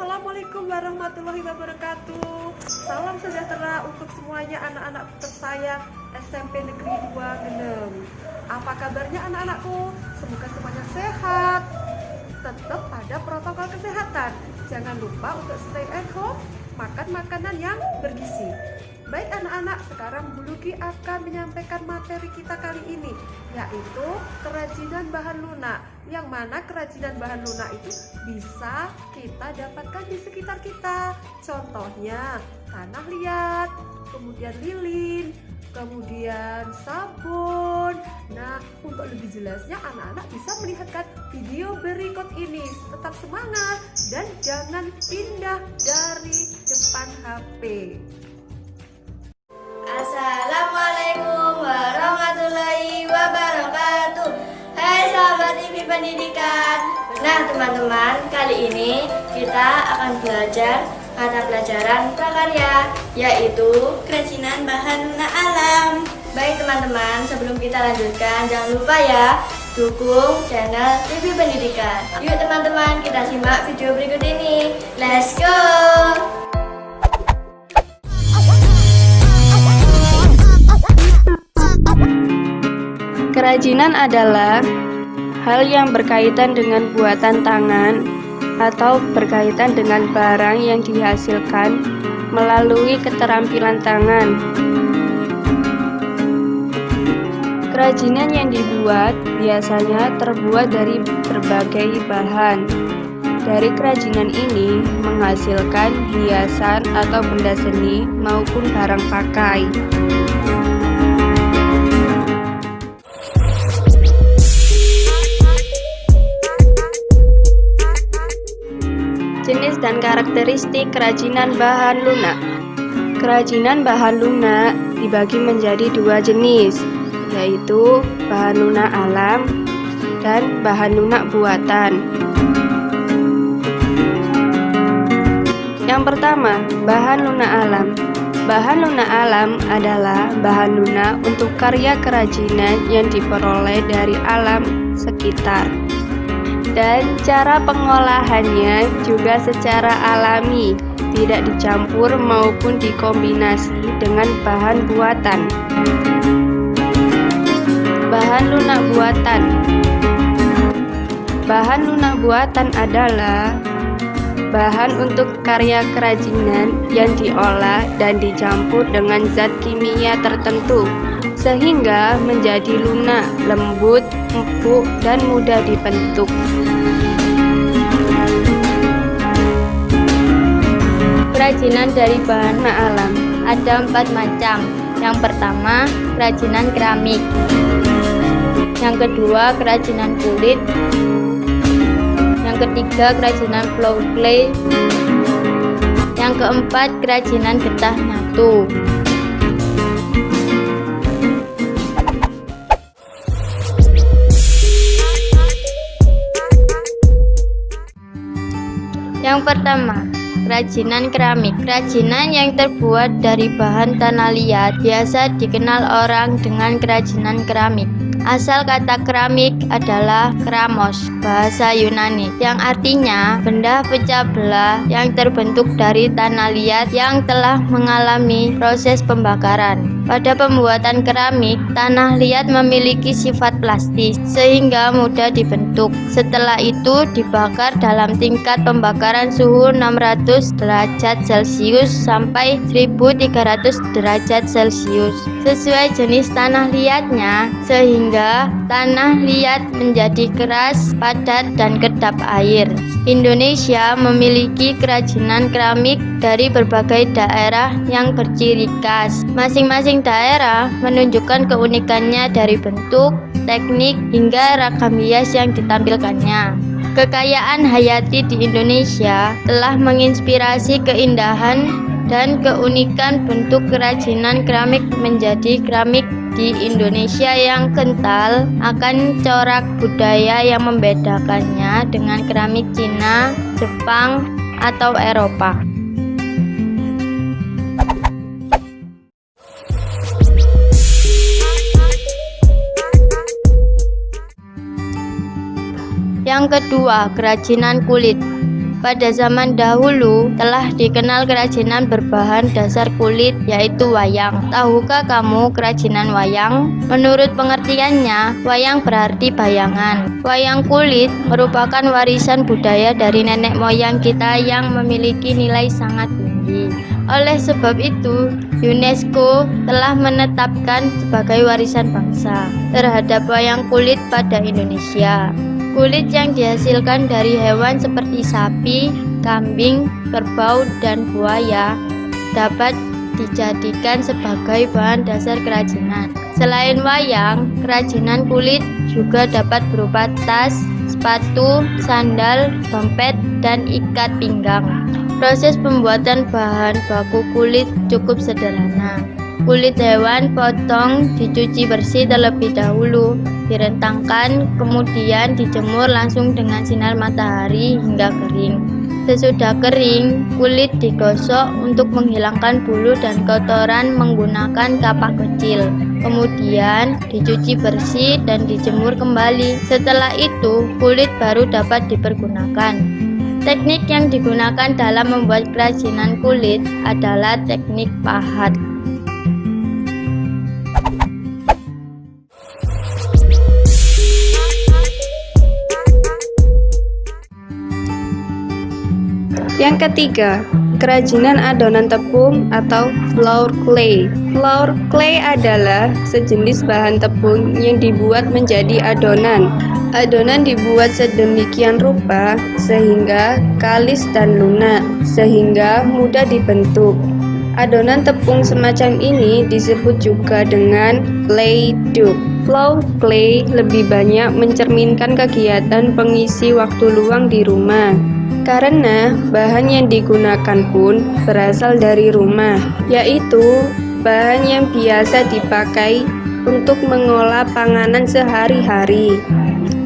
Assalamualaikum warahmatullahi wabarakatuh. Salam sejahtera untuk semuanya anak-anak tersayang SMP Negeri 2 Genem. Apa kabarnya anak-anakku? Semoga semuanya sehat. Tetap pada protokol kesehatan. Jangan lupa untuk stay at home, makan makanan yang bergizi. Baik anak-anak, sekarang Bu Luki akan menyampaikan materi kita kali ini, yaitu kerajinan bahan lunak. Yang mana kerajinan bahan lunak itu bisa kita dapatkan di sekitar kita. Contohnya tanah liat, kemudian lilin, kemudian sabun. Nah, untuk lebih jelasnya anak-anak bisa melihatkan video berikut ini. Tetap semangat dan jangan pindah dari depan HP. Assalamualaikum warahmatullahi wabarakatuh. Hai sahabat TV Pendidikan. Nah teman-teman, kali ini kita akan belajar mata pelajaran prakarya, yaitu kerajinan bahan lunak alam. Baik teman-teman, sebelum kita lanjutkan, jangan lupa ya dukung channel TV Pendidikan. Yuk teman-teman, kita simak video berikut ini. Let's go! Kerajinan adalah hal yang berkaitan dengan buatan tangan atau berkaitan dengan barang yang dihasilkan melalui keterampilan tangan. Kerajinan yang dibuat biasanya terbuat dari berbagai bahan. Dari kerajinan ini menghasilkan hiasan atau benda seni maupun barang pakai. Jenis dan karakteristik kerajinan bahan lunak. Kerajinan bahan lunak dibagi menjadi dua jenis, yaitu bahan lunak alam dan bahan lunak buatan. Yang pertama, bahan lunak alam. Bahan lunak alam adalah bahan lunak untuk karya kerajinan yang diperoleh dari alam sekitar. Dan cara pengolahannya juga secara alami, tidak dicampur maupun dikombinasi dengan bahan buatan. Bahan lunak buatan. Bahan lunak buatan adalah bahan untuk karya kerajinan yang diolah dan dicampur dengan zat kimia tertentu sehingga menjadi lunak, lembut, empuk, dan mudah dibentuk. Kerajinan dari bahan alam ada 4 macam. Yang pertama, kerajinan keramik. Yang kedua, kerajinan kulit. Yang ketiga, kerajinan floor clay. Yang keempat, kerajinan getah nyatu. Yang pertama, kerajinan keramik. Kerajinan yang terbuat dari bahan tanah liat biasa dikenal orang dengan kerajinan keramik. Asal kata keramik adalah keramos, bahasa Yunani, yang artinya benda pecah belah yang terbentuk dari tanah liat yang telah mengalami proses pembakaran. Pada pembuatan keramik, tanah liat memiliki sifat plastis sehingga mudah dibentuk. Setelah itu dibakar dalam tingkat pembakaran suhu 600 derajat Celcius sampai 1300 derajat Celcius sesuai jenis tanah liatnya, sehingga tanah liat menjadi keras, padat, dan kedap air. Indonesia memiliki kerajinan keramik dari berbagai daerah yang berciri khas. Masing-masing daerah menunjukkan keunikannya dari bentuk, teknik, hingga ragam hias yang ditampilkannya. Kekayaan hayati di Indonesia telah menginspirasi keindahan dan keunikan bentuk kerajinan keramik menjadi keramik di Indonesia yang kental akan corak budaya yang membedakannya dengan keramik Cina, Jepang, atau Eropa. Yang kedua, kerajinan kulit. Pada zaman dahulu telah dikenal kerajinan berbahan dasar kulit, yaitu wayang. Tahukah kamu kerajinan wayang? Menurut pengertiannya, wayang berarti bayangan. Wayang kulit merupakan warisan budaya dari nenek moyang kita yang memiliki nilai sangat tinggi. Oleh sebab itu, UNESCO telah menetapkan sebagai warisan bangsa terhadap wayang kulit pada Indonesia. Kulit yang dihasilkan dari hewan seperti sapi, kambing, kerbau, dan buaya dapat dijadikan sebagai bahan dasar kerajinan. Selain wayang, kerajinan kulit juga dapat berupa tas, sepatu, sandal, dompet, dan ikat pinggang. Proses pembuatan bahan baku kulit cukup sederhana. Kulit hewan potong, dicuci bersih terlebih dahulu, direntangkan, kemudian dijemur langsung dengan sinar matahari hingga kering. Sesudah kering, kulit digosok untuk menghilangkan bulu dan kotoran menggunakan kapak kecil. Kemudian dicuci bersih dan dijemur kembali. Setelah itu, kulit baru dapat dipergunakan. Teknik yang digunakan dalam membuat kerajinan kulit adalah teknik pahat. Yang ketiga, kerajinan adonan tepung atau flour clay. Flour clay adalah sejenis bahan tepung yang dibuat menjadi adonan. Adonan dibuat sedemikian rupa sehingga kalis dan lunak, sehingga mudah dibentuk. Adonan tepung semacam ini disebut juga dengan clay dough. Flour clay lebih banyak mencerminkan kegiatan pengisi waktu luang di rumah. Karena bahan yang digunakan pun berasal dari rumah, yaitu bahan yang biasa dipakai untuk mengolah panganan sehari-hari.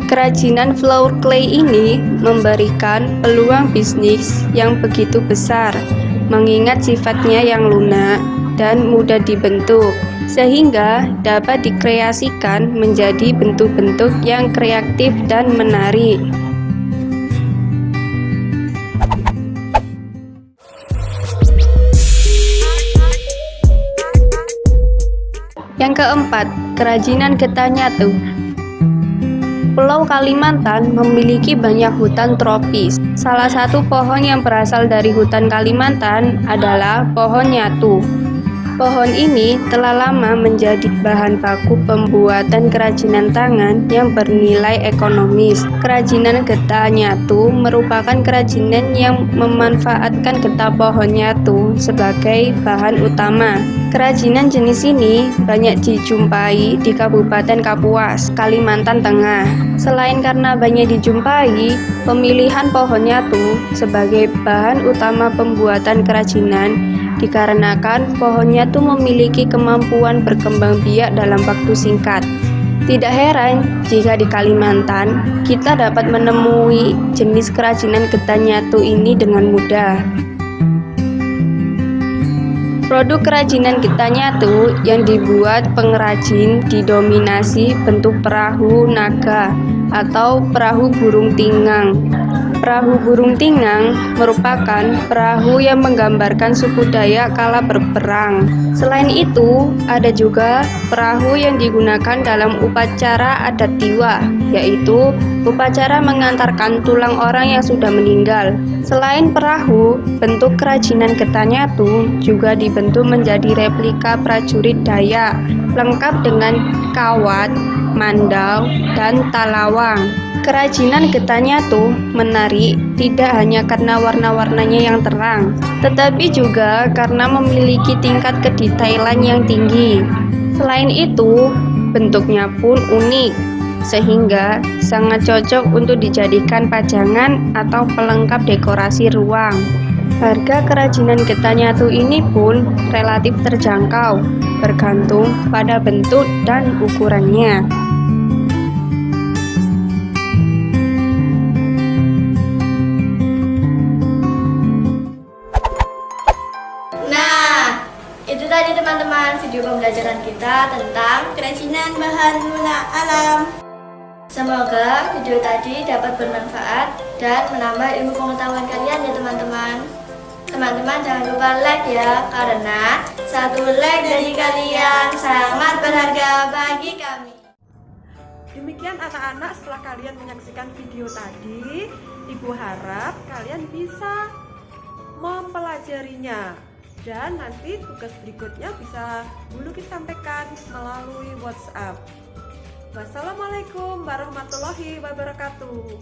Kerajinan flour clay ini memberikan peluang bisnis yang begitu besar, mengingat sifatnya yang lunak dan mudah dibentuk, sehingga dapat dikreasikan menjadi bentuk-bentuk yang kreatif dan menarik. Yang keempat, kerajinan getah nyatu. Pulau Kalimantan memiliki banyak hutan tropis. Salah satu pohon yang berasal dari hutan Kalimantan adalah pohon nyatu. Pohon ini telah lama menjadi bahan baku pembuatan kerajinan tangan yang bernilai ekonomis. Kerajinan getah nyatu merupakan kerajinan yang memanfaatkan getah pohon nyatu sebagai bahan utama. Kerajinan jenis ini banyak dijumpai di Kabupaten Kapuas, Kalimantan Tengah. Selain karena banyak dijumpai, pemilihan pohon nyatu sebagai bahan utama pembuatan kerajinan dikarenakan pohon nyatu memiliki kemampuan berkembang biak dalam waktu singkat. Tidak heran jika di Kalimantan kita dapat menemui jenis kerajinan getah nyatu ini dengan mudah. Produk kerajinan getah nyatu yang dibuat pengrajin didominasi bentuk perahu naga atau perahu burung tingang. Perahu burung tingang merupakan perahu yang menggambarkan suku Dayak kala berperang. Selain itu, ada juga perahu yang digunakan dalam upacara adat Tiwa, yaitu upacara mengantarkan tulang orang yang sudah meninggal. Selain perahu, bentuk kerajinan getah nyatu juga dibentuk menjadi replika prajurit Dayak, lengkap dengan kawat, mandau, dan talawang. Kerajinan getah nyatu menarik tidak hanya karena warna-warnanya yang terang, tetapi juga karena memiliki tingkat kedetailan yang tinggi. Selain itu, bentuknya pun unik, sehingga sangat cocok untuk dijadikan pajangan atau pelengkap dekorasi ruang. Harga kerajinan getah nyatu ini pun relatif terjangkau, bergantung pada bentuk dan ukurannya. Itu tadi teman-teman video pembelajaran kita tentang kerajinan bahan lunak alam. Semoga video tadi dapat bermanfaat dan menambah ilmu pengetahuan kalian ya teman-teman. Teman-teman jangan lupa like ya, karena satu like dari kalian sangat berharga bagi kami. Demikian anak-anak, setelah kalian menyaksikan video tadi, Ibu harap kalian bisa mempelajarinya. Dan nanti tugas berikutnya bisa dulu disampaikan melalui WhatsApp. Wassalamualaikum warahmatullahi wabarakatuh.